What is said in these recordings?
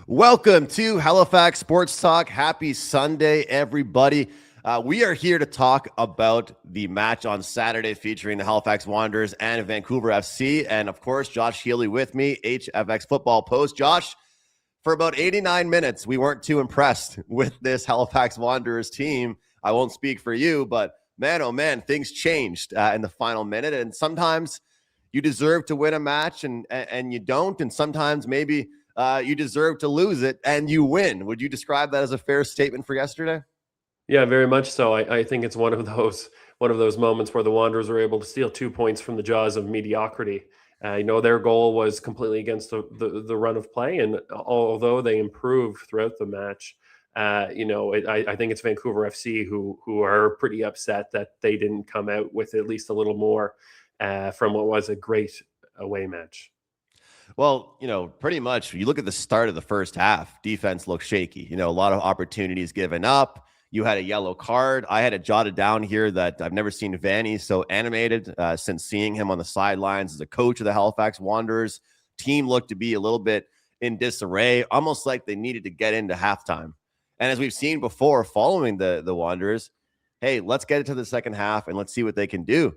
Welcome to Halifax Sports Talk. Happy Sunday, everybody. We are here to talk about the match on Saturday featuring the Halifax Wanderers and Vancouver FC. And of course, Josh Healey with me, HFX Football Post. Josh, for about 89 minutes, we weren't too impressed with this Halifax Wanderers team. I won't speak for you, but man, oh man, things changed in the final minute. And sometimes you deserve to win a match and you don't. And sometimes maybe you deserve to lose it and you win. Would you describe that as a fair statement for yesterday? Yeah, very much so. I think it's one of those moments where the Wanderers were able to steal 2 points from the jaws of mediocrity. Their goal was completely against the run of play, and although they improved throughout the match, I think it's Vancouver FC who are pretty upset that they didn't come out with at least a little more from what was a great away match. Well, pretty much you look at the start of the first half, defense looked shaky. A lot of opportunities given up. You had a yellow card. I had it jotted down here that I've never seen Vanni so animated since seeing him on the sidelines as a coach of the Halifax Wanderers. Team looked to be a little bit in disarray, almost like they needed to get into halftime. And as we've seen before, following the Wanderers, hey, let's get into the second half and let's see what they can do.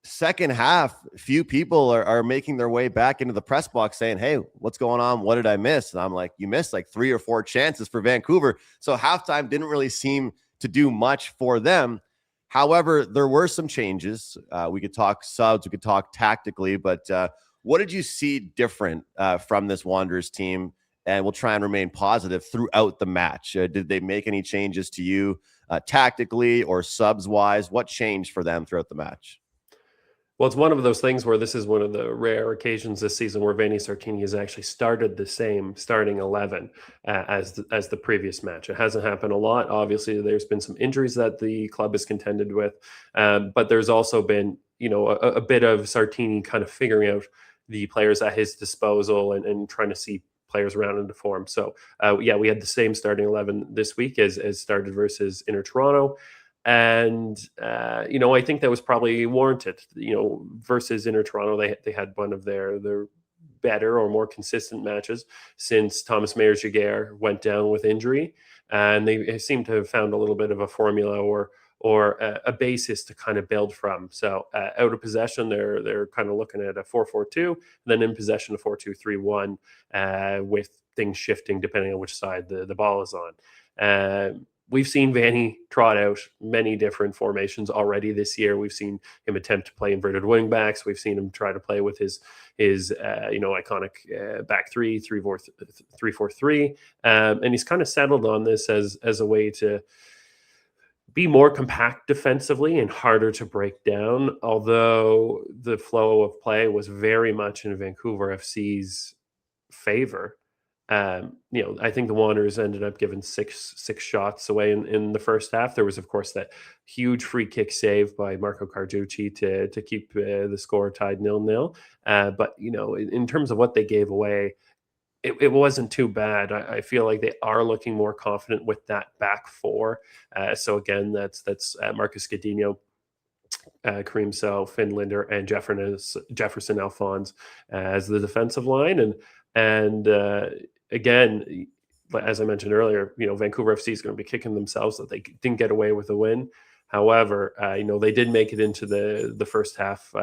Second half, few people are making their way back into the press box saying, hey, what's going on? What did I miss? And I'm like, you missed like 3 or 4 chances for Vancouver. So halftime didn't really seem to do much for them. However, there were some changes. We could talk subs, we could talk tactically, but what did you see different from this Wanderers team? And we'll try and remain positive throughout the match. Did they make any changes to you tactically or subs wise? What changed for them throughout the match? Well, it's one of those things where this is one of the rare occasions this season where Vanni Sartini has actually started the same starting 11 as the previous match. It hasn't happened a lot. Obviously, there's been some injuries that the club has contended with, but there's also been a bit of Sartini kind of figuring out the players at his disposal and trying to see players around into form. So, we had the same starting 11 this week as started versus Inter Toronto. And, I think that was probably warranted, versus Inter Toronto. They had one of their better or more consistent matches since Thomas Meyer-Jaguar went down with injury. And they seem to have found a little bit of a formula or a basis to kind of build from. So out of possession, they're kind of looking at a 4-4-2, and then in possession, a 4-2-3-1, with things shifting depending on which side the ball is on. We've seen Vanni trot out many different formations already this year. We've seen him attempt to play inverted wingbacks. We've seen him try to play with his iconic back 3-4-3, and he's kind of settled on this as a way to be more compact defensively and harder to break down. Although the flow of play was very much in Vancouver FC's favor. I think the Wanderers ended up giving six shots away in the first half. There was, of course, that huge free kick save by Marco Carduchi to keep the score tied 0-0. But in terms of what they gave away, it wasn't too bad. I feel like they are looking more confident with that back four. So again, that's Marcus Godinho, Kareem Sow, Finn Linder, and Jefferson Alphonse as the defensive line, and again, as I mentioned earlier, Vancouver FC is going to be kicking themselves that they didn't get away with a win. However, they did make it into the first half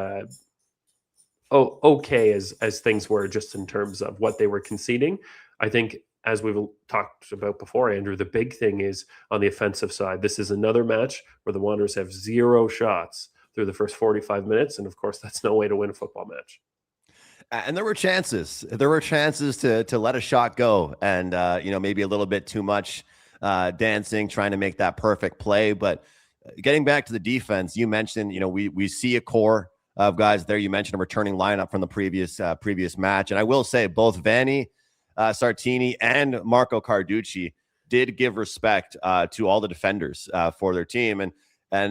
okay as things were, just in terms of what they were conceding. I think, as we've talked about before, Andrew, the big thing is on the offensive side. This is another match where the Wanderers have 0 shots through the first 45 minutes, and of course, that's no way to win a football match. And there were chances. There were chances to let a shot go, and maybe a little bit too much dancing, trying to make that perfect play. But getting back to the defense, you mentioned we see a core of guys there. You mentioned a returning lineup from the previous match, and I will say both Vanni Sartini and Marco Carduchi did give respect to all the defenders for their team, and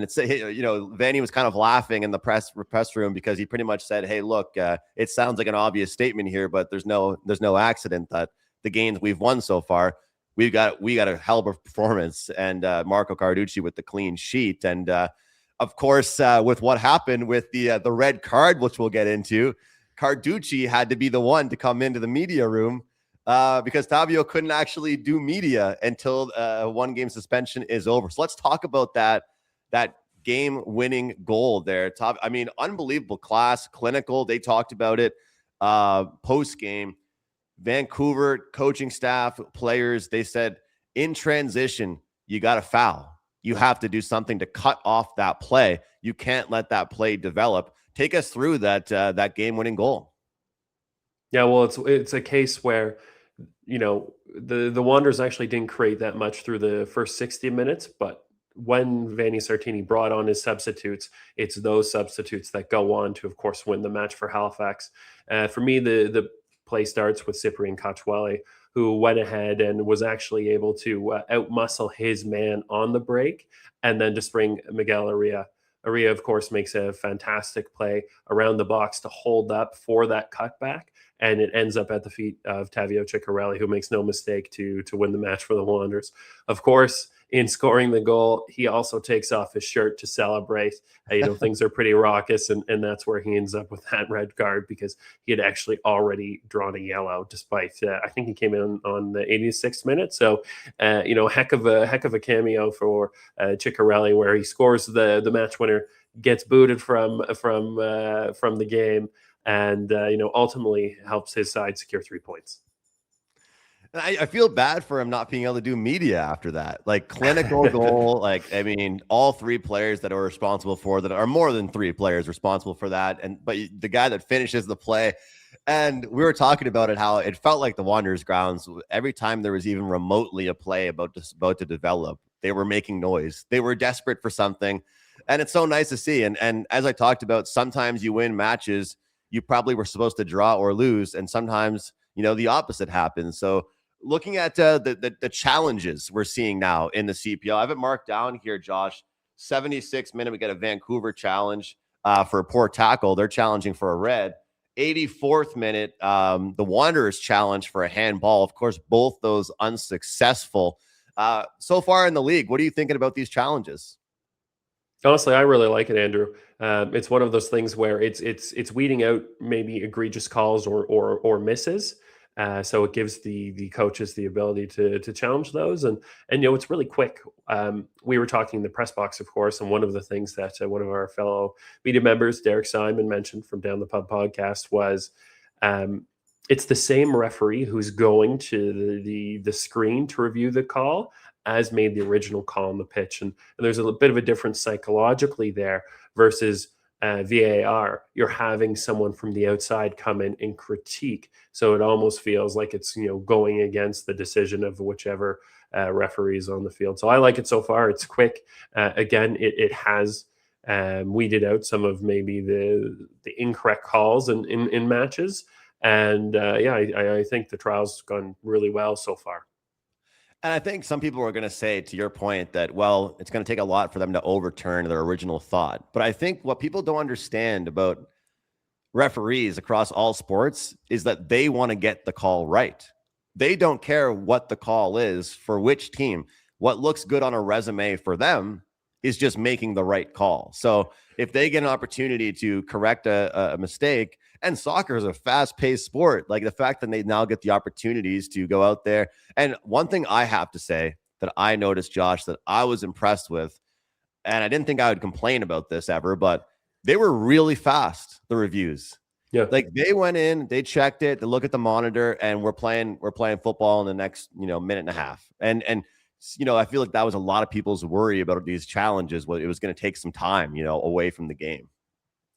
it's Vanni was kind of laughing in the press room because he pretty much said, "Hey, look, it sounds like an obvious statement here, but there's no accident that the games we've won so far, we got a hell of a performance." And Marco Carduchi with the clean sheet, and of course, with what happened with the red card, which we'll get into, Carduchi had to be the one to come into the media room because Tavio couldn't actually do media until one game suspension is over. So let's talk about that game-winning goal there. I mean, unbelievable class, clinical. They talked about it post-game. Vancouver coaching staff, players, they said in transition, you got to foul. You have to do something to cut off that play. You can't let that play develop. Take us through that game-winning goal. Yeah, well, it's a case where, the Wanderers actually didn't create that much through the first 60 minutes, but when Vanni Sartini brought on his substitutes, it's those substitutes that go on to, of course, win the match for Halifax. For me, the play starts with Cyprian Cacciuelli, who went ahead and was actually able to outmuscle his man on the break, and then just bring Miguel Arria. Arria, of course, makes a fantastic play around the box to hold up for that cutback, and it ends up at the feet of Tavio Ciccarelli, who makes no mistake to win the match for the Wanderers. Of course, in scoring the goal, he also takes off his shirt to celebrate. Things are pretty raucous, and that's where he ends up with that red card, because he had actually already drawn a yellow, despite I think he came in on the 86th minute. So, heck of a cameo for Ciccarelli, where he scores the match winner, gets booted from the game, and ultimately helps his side secure 3 points. I feel bad for him not being able to do media after that. Like, clinical goal. Like, I mean, all three players that are responsible for that, are more than three players responsible for that. But the guy that finishes the play, and we were talking about it, how it felt like the Wanderers grounds, every time there was even remotely a play about to develop, they were making noise. They were desperate for something. And it's so nice to see. And as I talked about, sometimes you win matches you probably were supposed to draw or lose. And sometimes, the opposite happens. So, looking at the challenges we're seeing now in the CPL, I have it marked down here, Josh. 76th minute, we get a Vancouver challenge for a poor tackle. They're challenging for a red. 84th minute, the Wanderers challenge for a handball. Of course, both those unsuccessful. So far in the league, what are you thinking about these challenges? Honestly, I really like it, Andrew. It's one of those things where it's weeding out maybe egregious calls or misses. So it gives the coaches the ability to challenge those, and it's really quick. We were talking in the press box, of course, and one of the things that one of our fellow media members, Derek Simon, mentioned from Down the Pub podcast was it's the same referee who's going to the screen to review the call as made the original call on the pitch, and there's a bit of a difference psychologically there versus VAR. You're having someone from the outside come in and critique, so it almost feels like it's going against the decision of whichever referees on the field. So I like it so far. It's quick. Again, it has weeded out some of maybe the incorrect calls in matches, and I think the trial's gone really well so far. And I think some people are going to say, to your point, that, well, it's going to take a lot for them to overturn their original thought. But I think what people don't understand about referees across all sports is that they want to get the call right. They don't care what the call is for which team. What looks good on a resume for them is just making the right call. So if they get an opportunity to correct a mistake, and soccer is a fast-paced sport, like the fact that they now get the opportunities to go out there. And one thing I have to say that I noticed, Josh, that I was impressed with, and I didn't think I would complain about this ever, but they were really fast, the reviews. Yeah. Like, they went in, they checked it, they look at the monitor, and we're playing football in the next, minute and a half. And I feel like that was a lot of people's worry about these challenges. It was going to take some time, away from the game.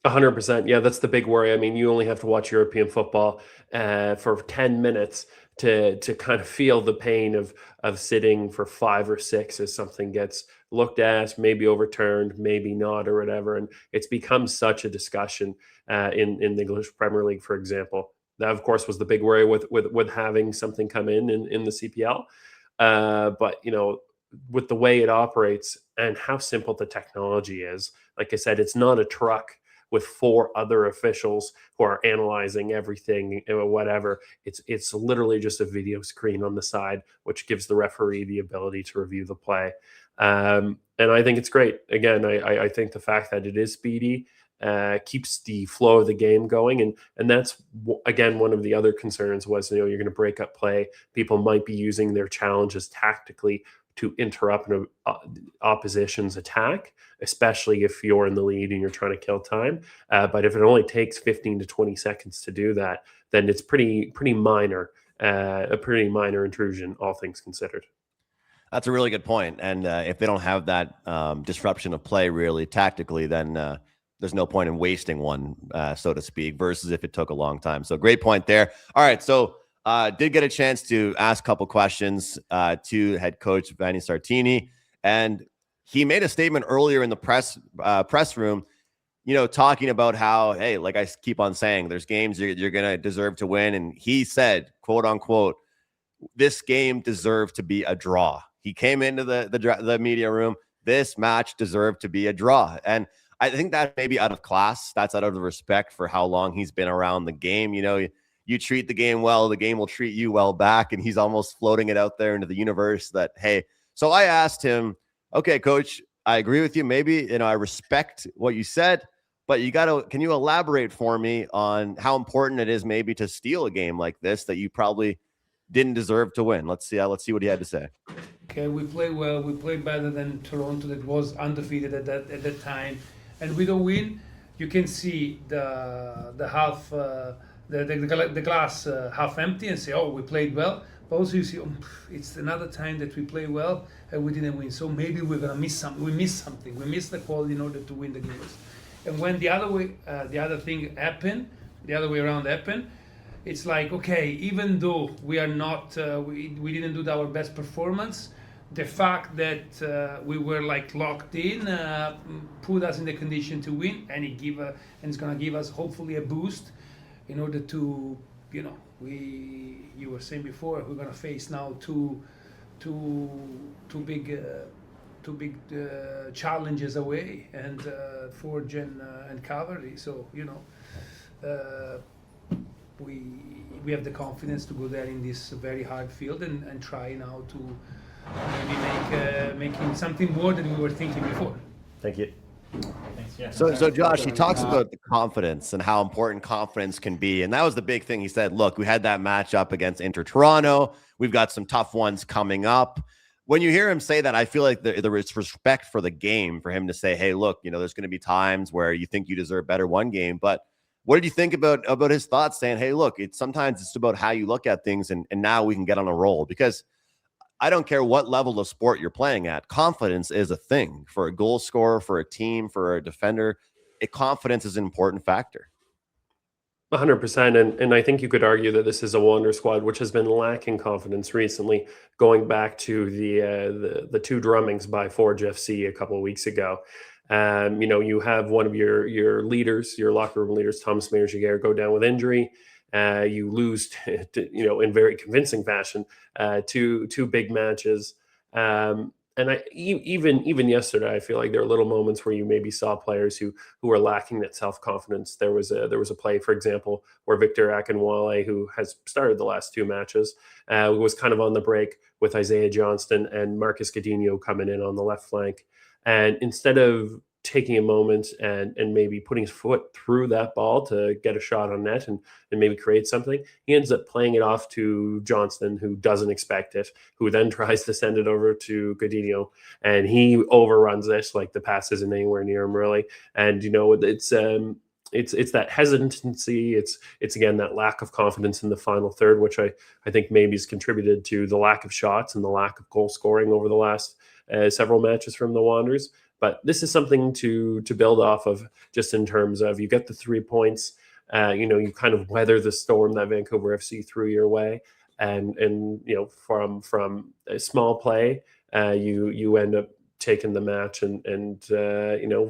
100%. Yeah, that's the big worry. I mean, you only have to watch European football for 10 minutes to kind of feel the pain of sitting for 5 or 6 as something gets looked at, maybe overturned, maybe not, or whatever. And it's become such a discussion in the English Premier League, for example. That, of course, was the big worry with having something come in the CPL. But with the way it operates and how simple the technology is, like I said, it's not a truck with 4 other officials who are analyzing everything, whatever. It's literally just a video screen on the side, which gives the referee the ability to review the play. And I think it's great. Again, I think the fact that it is speedy keeps the flow of the game going. And that's, again, one of the other concerns was, you're going to break up play. People might be using their challenges tactically to interrupt an opposition's attack, especially if you're in the lead and you're trying to kill time. But if it only takes 15 to 20 seconds to do that, then it's pretty minor, a pretty minor intrusion, all things considered. That's a really good point. And if they don't have that disruption of play really tactically, then there's no point in wasting one, so to speak, versus if it took a long time. So great point there. All right. So did get a chance to ask a couple questions to head coach Vanni Sartini. And he made a statement earlier in the press room, talking about how, hey, like I keep on saying, there's games you're going to deserve to win. And he said, quote unquote, this game deserved to be a draw. He came into the media room. This match deserved to be a draw. And I think that may be out of class. That's out of the respect for how long he's been around the game. You treat the game well, the game will treat you well back. And he's almost floating it out there into the universe that, hey, so I asked him, okay, coach, I agree with you. Maybe, I respect what you said, but can you elaborate for me on how important it is maybe to steal a game like this that you probably didn't deserve to win? Let's see what he had to say. Okay, we play well. We play better than Toronto, that was undefeated at that time, and we don't win. You can see the half, the glass half empty, and say, "Oh, we played well." But also you see, it's another time that we play well and we didn't win. So maybe we're gonna miss something. We missed something. We missed the quality in order to win the games. And when the other way around happened. It's like, okay, even though we are not, we didn't do our best performance, the fact that we were like locked in put us in the condition to win, and it's gonna give us hopefully a boost in order to, you were saying before, we're gonna face now two big challenges away, and Forge and Cavalry. So we have the confidence to go there in this very hard field and try now to maybe making something more than we were thinking before. Thank you. Thanks. Yeah. So Josh, he talks about the confidence and how important confidence can be. And that was the big thing. He said, look, we had that matchup against Inter Toronto. We've got some tough ones coming up. When you hear him say that, I feel like there is respect for the game for him to say, hey, look, there's going to be times where you think you deserve better one game, but what did you think about his thoughts saying, hey, look, sometimes it's about how you look at things, and now we can get on a roll? Because I don't care what level of sport you're playing at. Confidence is a thing for a goal scorer, for a team, for a defender. Confidence is an important factor. 100%. And I think you could argue that this is a Wander squad which has been lacking confidence recently, going back to the two drummings by Forge FC a couple of weeks ago. You have one of your leaders, your locker room leaders, Thomas Meyer-Giguère, go down with injury. You lose, in very convincing fashion, two big matches. And even yesterday, I feel like there are little moments where you maybe saw players who are lacking that self-confidence. There was a play, for example, where Victor Akinwale, who has started the last two matches, was kind of on the break with Isaiah Johnston and Marcus Godinho coming in on the left flank. And instead of taking a moment and maybe putting his foot through that ball to get a shot on net and maybe create something, he ends up playing it off to Johnston, who doesn't expect it, who then tries to send it over to Godinho, and he overruns it. Like, the pass isn't anywhere near him really. And it's that hesitancy. It's again that lack of confidence in the final third, which I think maybe has contributed to the lack of shots and the lack of goal scoring over the last several matches from the Wanderers. But this is something to build off of, just in terms of, you get the 3 points, you kind of weather the storm that Vancouver FC threw your way, and from a small play, you end up taking the match and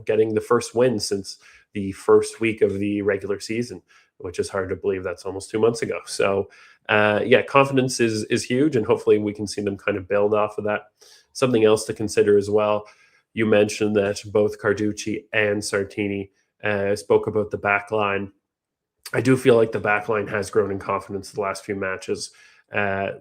getting the first win since the first week of the regular season, which is hard to believe. That's almost 2 months ago. So confidence is huge, and hopefully we can see them kind of build off of that. Something else to consider as well. You mentioned that both Carduchi and Sartini spoke about the back line. I do feel like the back line has grown in confidence the last few matches.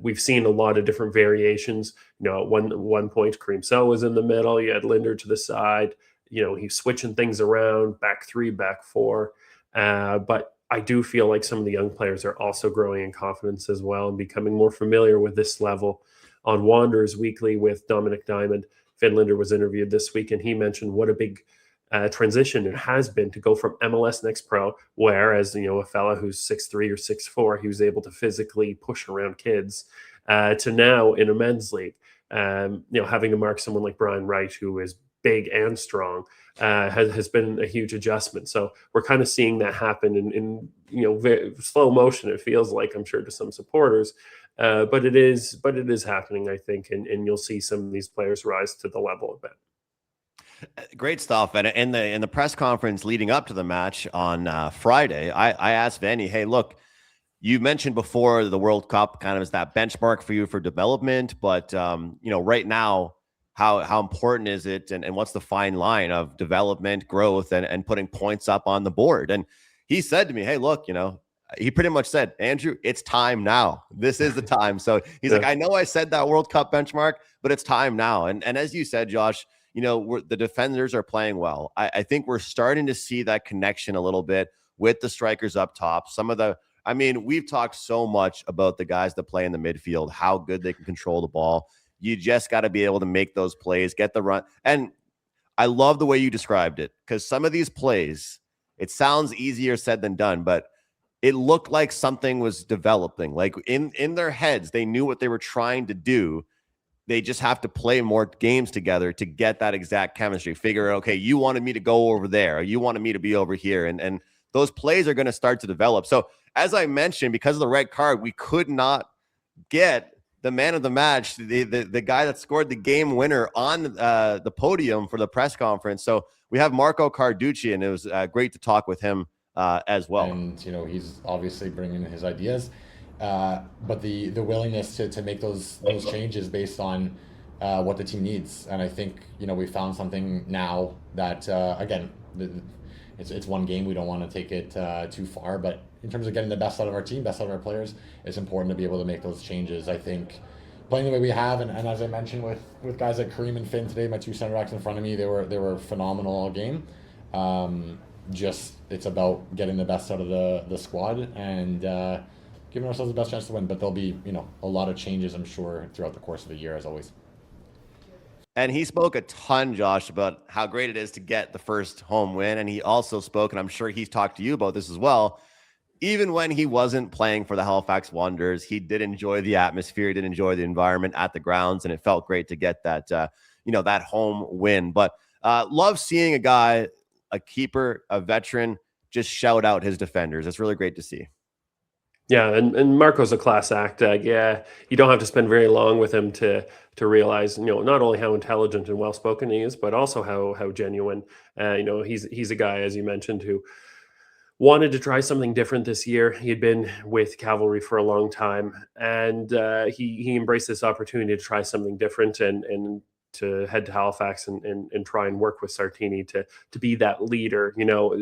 We've seen a lot of different variations. At one point, Kareem Sell was in the middle. You had Linder to the side. he's switching things around, back three, back four. But I do feel like some of the young players are also growing in confidence as well and becoming more familiar with this level. On Wanderers Weekly with Dominic Diamond, Finlander was interviewed this week, and he mentioned what a big transition it has been to go from MLS Next Pro, where, as a fella who's 6'3" or 6'4", he was able to physically push around kids, to now in a men's league, having to mark someone like Brian Wright, who is big and strong, has been a huge adjustment. So we're kind of seeing that happen in very slow motion. It feels like, I'm sure, to some supporters, but it is happening, I think, and you'll see some of these players rise to the level a bit. Great stuff. And in the press conference leading up to the match on Friday, I asked Vanni, hey, look, you mentioned before the World Cup kind of is that benchmark for you for development, but right now, how important is it, and what's the fine line of development, growth, and putting points up on the board? And he said to me, hey, look, he pretty much said, Andrew, it's time now. This is the time. So he's like, I know I said that World Cup benchmark, but it's time now. And as you said, Josh, the defenders are playing well. I think we're starting to see that connection a little bit with the strikers up top. We've talked so much about the guys that play in the midfield, how good they can control the ball. You just got to be able to make those plays, get the run. And I love the way you described it, because some of these plays, it sounds easier said than done, but it looked like something was developing. Like in their heads, they knew what they were trying to do. They just have to play more games together to get that exact chemistry. Figure out, okay, you wanted me to go over there, or you wanted me to be over here. And those plays are going to start to develop. So as I mentioned, because of the red card, we could not get the man of the match, the guy that scored the game winner on the podium for the press conference. So we have Marco Carduchi, and it was great to talk with him as well. And, he's obviously bringing in his ideas. But the willingness to make those changes based on what the team needs. And I think, we found something now that, again, it's one game. We don't want to take it too far. But in terms of getting the best out of our team, best out of our players, it's important to be able to make those changes. I think playing the way we have, and as I mentioned with guys like Kareem and Finn today, my two center backs in front of me, they were phenomenal all game. It's about getting the best out of the squad and giving ourselves the best chance to win. But there'll be, a lot of changes, I'm sure, throughout the course of the year, as always. And he spoke a ton, Josh, about how great it is to get the first home win. And he also spoke, and I'm sure he's talked to you about this as well, even when he wasn't playing for the Halifax Wanderers, he did enjoy the atmosphere, he did enjoy the environment at the grounds, and it felt great to get that, that home win. But love seeing a guy, a keeper, a veteran, just shout out his defenders. It's really great to see. Yeah, and Marco's a class act. You don't have to spend very long with him to realize, not only how intelligent and well-spoken he is, but also how genuine. He's a guy, as you mentioned, who wanted to try something different this year. He had been with Cavalry for a long time, and he embraced this opportunity to try something different and to head to Halifax and try and work with Sartini to be that leader.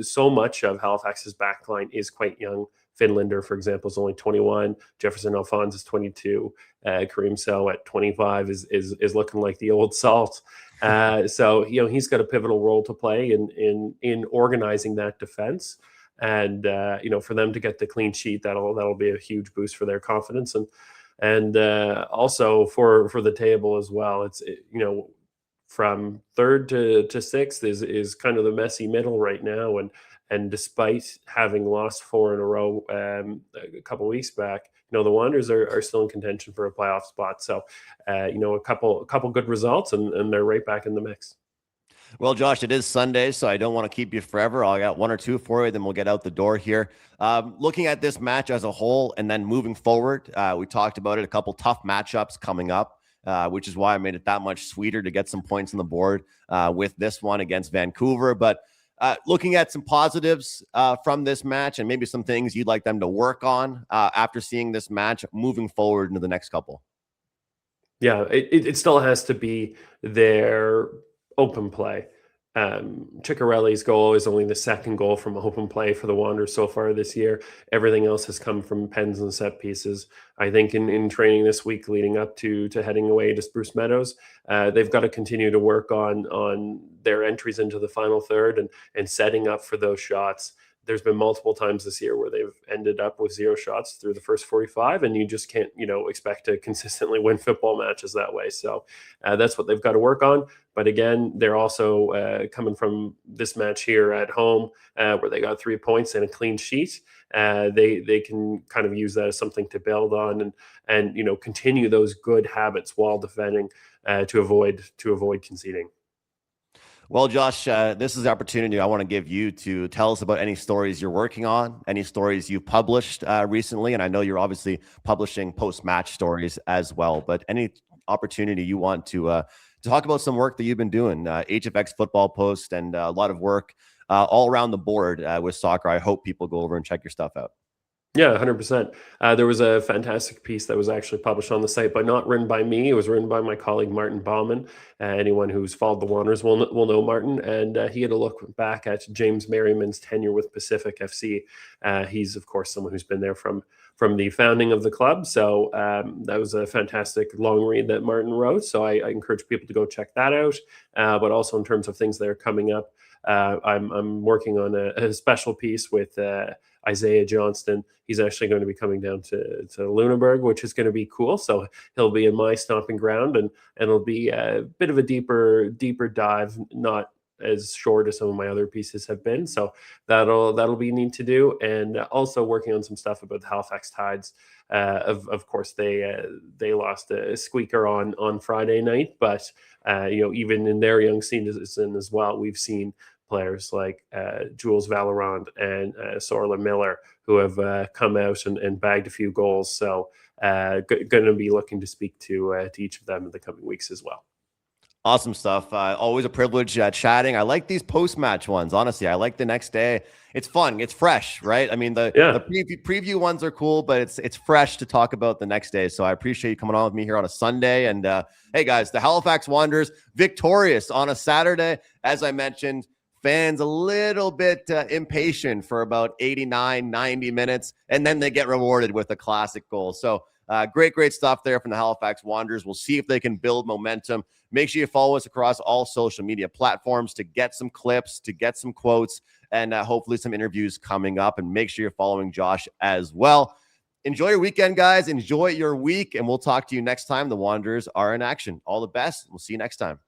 So much of Halifax's backline is quite young. Finlander, for example, is only 21. Jefferson Alphonse is 22. Kareem So at 25 is looking like the old salt. So he's got a pivotal role to play in organizing that defense. And for them to get the clean sheet, that'll be a huge boost for their confidence and also for the table as well. It's from third to sixth is kind of the messy middle right now, and despite having lost 4 in a row a couple weeks back, the Wanderers are still in contention for a playoff spot. So a couple good results and they're right back in the mix. Well, Josh, it is Sunday, so I don't want to keep you forever. I got one or two for you, then we'll get out the door here. Looking at this match as a whole and then moving forward, we talked about it, a couple tough matchups coming up, which is why I made it that much sweeter to get some points on the board with this one against Vancouver. But looking at some positives from this match and maybe some things you'd like them to work on after seeing this match moving forward into the next couple. Yeah, it still has to be their open play. Ciccarelli's goal is only the second goal from open play for the Wanderers so far this year. Everything else has come from pens and set pieces. I think in training this week leading up to heading away to Spruce Meadows, they've got to continue to work on their entries into the final third and setting up for those shots. There's been multiple times this year where they've ended up with 0 shots through the first 45, and you just can't, expect to consistently win football matches that way. So that's what they've got to work on. But again, they're also coming from this match here at home where they got 3 points and a clean sheet. They can kind of use that as something to build on and continue those good habits while defending to avoid conceding. Well, Josh, this is the opportunity I want to give you to tell us about any stories you're working on, any stories you published recently. And I know you're obviously publishing post-match stories as well, but any opportunity you want to talk about some work that you've been doing, HFX Football Post, and a lot of work all around the board with soccer. I hope people go over and check your stuff out. Yeah, 100%. There was a fantastic piece that was actually published on the site, but not written by me. It was written by my colleague, Martin Baumann. Anyone who's followed the Wanderers will know Martin. And he had a look back at James Merriman's tenure with Pacific FC. He's, of course, someone who's been there from the founding of the club. So that was a fantastic long read that Martin wrote. So I encourage people to go check that out. But also in terms of things that are coming up, I'm working on a special piece with Isaiah Johnston. He's actually going to be coming down to Lunenburg, which is going to be cool. So he'll be in my stomping ground, and it'll be a bit of a deeper dive, not as short as some of my other pieces have been. So that'll be neat to do. And also working on some stuff about the Halifax Tides. Of course, they lost a squeaker on Friday night, but even in their young season as well, we've seen players like Jules Valorant and Sorla Miller who have come out and bagged a few goals. So going to be looking to speak to each of them in the coming weeks as well. Awesome stuff. Always a privilege chatting. I like these post-match ones. Honestly, I like the next day. It's fun. It's fresh, right? I mean, the preview ones are cool, but it's fresh to talk about the next day. So I appreciate you coming on with me here on a Sunday. And hey, guys, the Halifax Wanderers victorious on a Saturday. As I mentioned, fans a little bit impatient for about 89, 90 minutes, and then they get rewarded with a classic goal. So great stuff there from the Halifax Wanderers. We'll see if they can build momentum. Make sure you follow us across all social media platforms to get some clips, to get some quotes, and hopefully some interviews coming up. And make sure you're following Josh as well. Enjoy your weekend, guys. Enjoy your week, and we'll talk to you next time the Wanderers are in action. All the best. We'll see you next time.